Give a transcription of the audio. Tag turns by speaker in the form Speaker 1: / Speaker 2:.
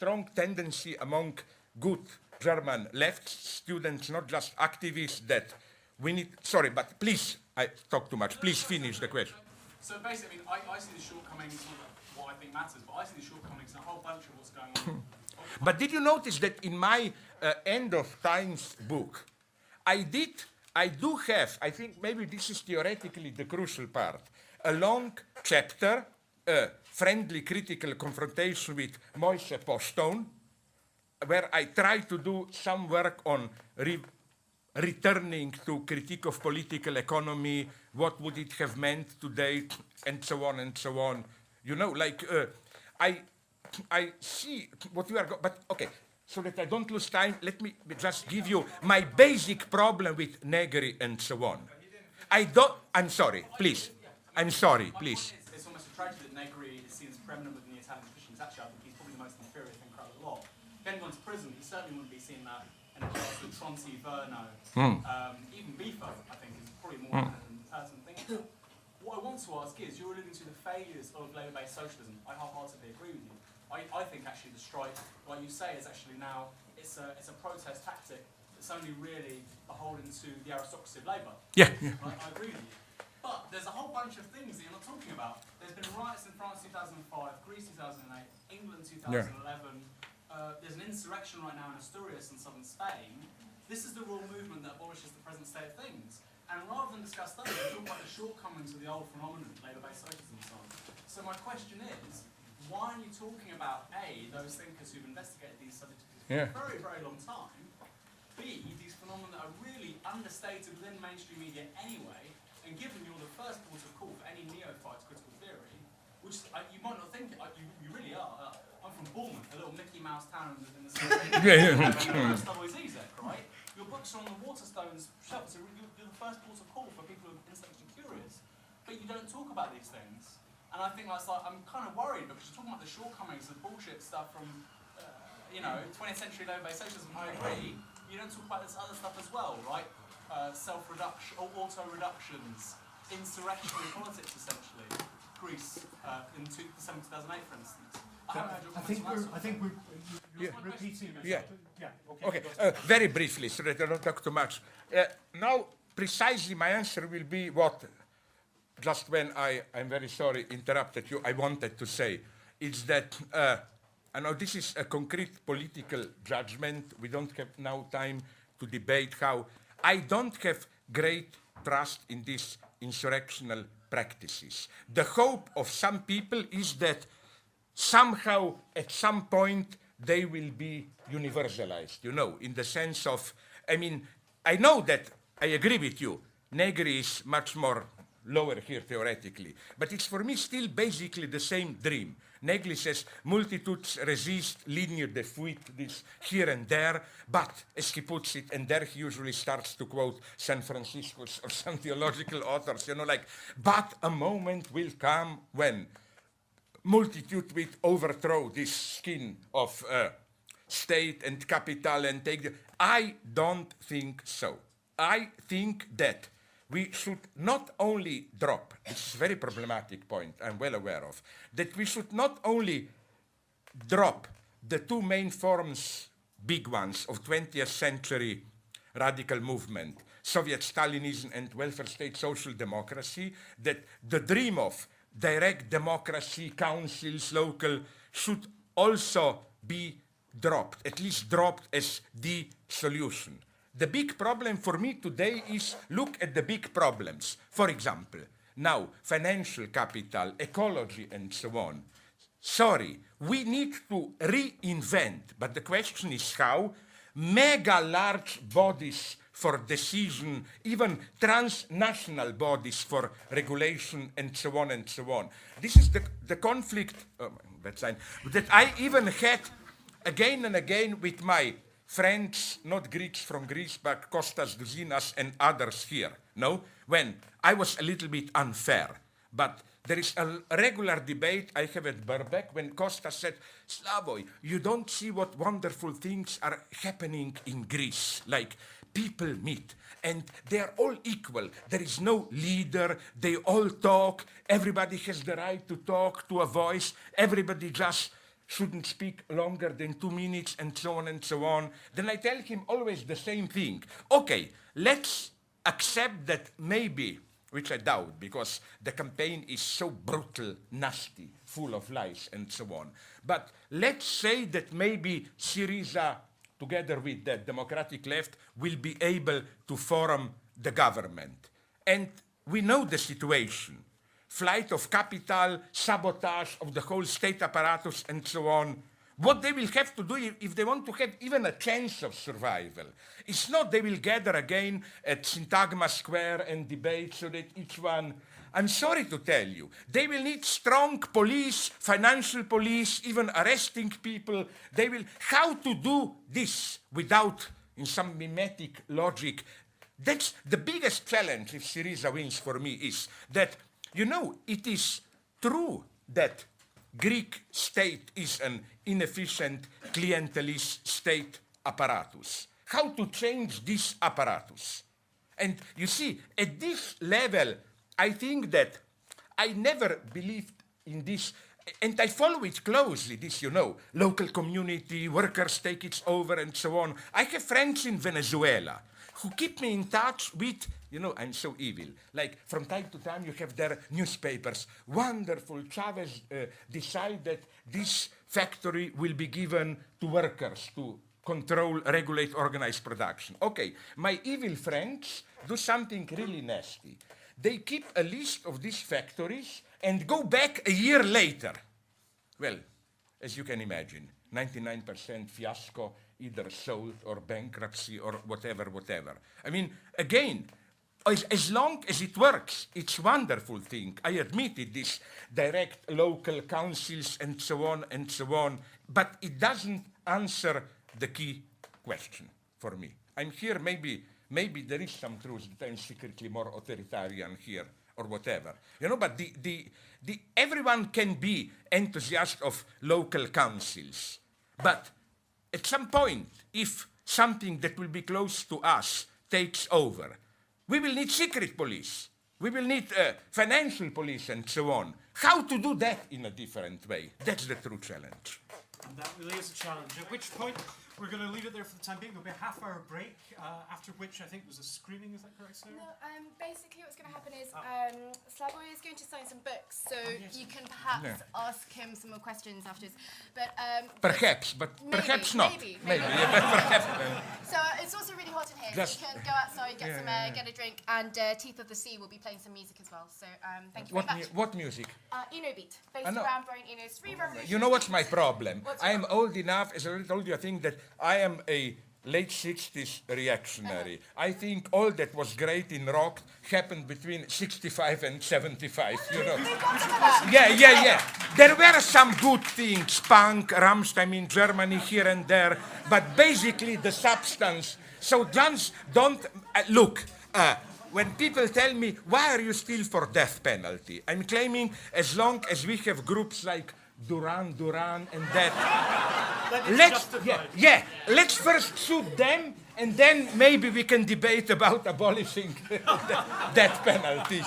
Speaker 1: strong tendency among good German left students, not just activists, that we need, sorry, but please, I talk too much, please finish the question.
Speaker 2: So basically, I see the shortcomings, not what I think matters, but I see the shortcomings in a whole bunch of what's going on.
Speaker 1: But did you notice that in my End of Times book, I do have, I think maybe this is theoretically the crucial part, a long chapter, friendly critical confrontation with Moise Postone, where I try to do some work on returning to critique of political economy, what would it have meant today, and so on and so on. You know, like, I see what you are, but okay, so that I don't lose time, let me just give you my basic problem with Negri and so on. I'm sorry, please. I'm sorry, please.
Speaker 2: It's almost a tragedy that Negri is seen as preeminent within the Italian traditions. Actually, I think he's probably the most inferior thinker of the lot. If anyone's prison, he certainly wouldn't be seen in a class with Tronci, Verno. Even Bifo, I think, is probably more than the person thinking. What I want to ask is, you're alluding to the failures of labour-based socialism. I wholeheartedly agree with you. I think actually the strike, like you say, is actually now, it's a protest tactic that's only really beholden to the aristocracy of labour.
Speaker 1: Yeah.
Speaker 2: I agree with you. But there's a whole bunch of things that you're not talking about. There's been riots in France 2005, Greece 2008, England 2011. There's an insurrection right now in Asturias in southern Spain. This is the real movement that abolishes the present state of things. And rather than discuss those, we talk about the shortcomings of the old phenomenon, labour-based socialism and so on. So my question is, why are you talking about, A, those thinkers who've investigated these subjects for a very, very long time, B, these phenomena that are really understated within mainstream media anyway, and given you're the first port of call for any neophyte critical theory, which you might not think, you really are. I'm from Bournemouth, a little Mickey Mouse town in the South. Hour Zizek, right? Your books are on the Waterstones shelf, so you're the first port of call for people who are intellectually curious. But you don't talk about these things. And I think that's like, I'm kind of worried because you're talking about the shortcomings, the bullshit stuff from, 20th century labour-based socialism. I agree. You don't talk about this other stuff as well, right? Self-reduction, auto-reductions, insurrectionary politics, essentially. Greece in December 2008, for instance.
Speaker 3: I think we're repeating.
Speaker 1: Yeah.
Speaker 3: Okay.
Speaker 1: Very briefly, so that I don't talk too much. Now, precisely my answer will be what, just when I'm very sorry, interrupted you, I wanted to say. It's that, I know this is a concrete political judgment. We don't have now time to debate how. I don't have great trust in these insurrectional practices. The hope of some people is that somehow, at some point, they will be universalized, in the sense of, I know that I agree with you. Negri is much more lower here theoretically, but it's for me still basically the same dream. Negri says, multitudes resist, linear de fuite, this here and there, but, as he puts it, and there he usually starts to quote San Francisco's or some theological authors, but a moment will come when multitude will overthrow this skin of state and capital and take the... I don't think so. I think that we should not only drop, this is a very problematic point I'm well aware of, that we should not only drop the two main forms, big ones, of 20th century radical movement, Soviet Stalinism and welfare state social democracy, that the dream of direct democracy, councils, local, should also be dropped, at least dropped as the solution. The big problem for me today is look at the big problems. For example, now, financial capital, ecology, and so on. Sorry, we need to reinvent, but the question is how, mega large bodies for decision, even transnational bodies for regulation, and so on and so on. This is the conflict that I even had again and again with my friends, not Greeks from Greece, but Kostas Douzinas and others here, when I was a little bit unfair. But there is a regular debate I have at Birkbeck when Kostas said, Slavoj, you don't see what wonderful things are happening in Greece, like people meet, and they are all equal. There is no leader, they all talk, everybody has the right to talk, to a voice, everybody just shouldn't speak longer than 2 minutes, and so on and so on, then I tell him always the same thing. Okay, let's accept that maybe, which I doubt, because the campaign is so brutal, nasty, full of lies, and so on. But let's say that maybe Syriza, together with the Democratic left, will be able to form the government. And we know the situation. Flight of capital, sabotage of the whole state apparatus, and so on. What they will have to do if they want to have even a chance of survival, it's not they will gather again at Syntagma Square and debate so that each one, I'm sorry to tell you, they will need strong police, financial police, even arresting people. They will, how to do this without, in some mimetic logic, that's the biggest challenge if Syriza wins for me is that, you know, it is true that Greek state is an inefficient clientelist state apparatus. How to change this apparatus? And you see, at this level, I think that I never believed in this, and I follow it closely, this, you know, local community, workers take it over, and so on. I have friends in Venezuela who keep me in touch with, you know, I'm so evil. Like, from time to time, you have their newspapers. Wonderful, Chavez decided that this factory will be given to workers to control, regulate, organize production. Okay, my evil friends do something really nasty. They keep a list of these factories and go back a year later. Well, as you can imagine, 99% fiasco, either sold or bankruptcy or whatever. I mean, again, as long as it works, it's a wonderful thing. I admitted this, direct local councils and so on, but it doesn't answer the key question for me. I'm here, maybe there is some truth that I'm secretly more authoritarian here or whatever. You know, but everyone can be enthusiast of local councils. But at some point, if something that will be close to us takes over, we will need secret police. We will need financial police and so on. How to do that in a different way? That's the true challenge.
Speaker 3: And that really is a challenge. At which point, we're going to leave it there for the time being. There'll be a half-hour break, after which I think there's a screening. Is that correct, Sarah?
Speaker 4: No, basically what's going to happen is Slavoj is going to sign some books, so you can perhaps ask him some more questions afterwards. But
Speaker 1: perhaps not.
Speaker 4: Maybe.
Speaker 1: Yeah, but perhaps.
Speaker 4: So it's also really hot in here. So you can go outside, get some air, get a drink, and Teeth of the Sea will be playing some music as well. So thank you very much.
Speaker 1: What music?
Speaker 4: Eno beat, based around Brian Eno's three revolutions.
Speaker 1: You know what's my problem? I am old enough, as I already told you, I think that I am a late 60s reactionary. I think all that was great in rock happened between 65 and 75, you know. Yeah. There were some good things, punk, Rammstein in Germany, here and there, but basically the substance. So just don't, look, when people tell me, why are you still for death penalty? I'm claiming as long as we have groups like Duran, and that. Let's first shoot them, and then maybe we can debate about abolishing the death penalty.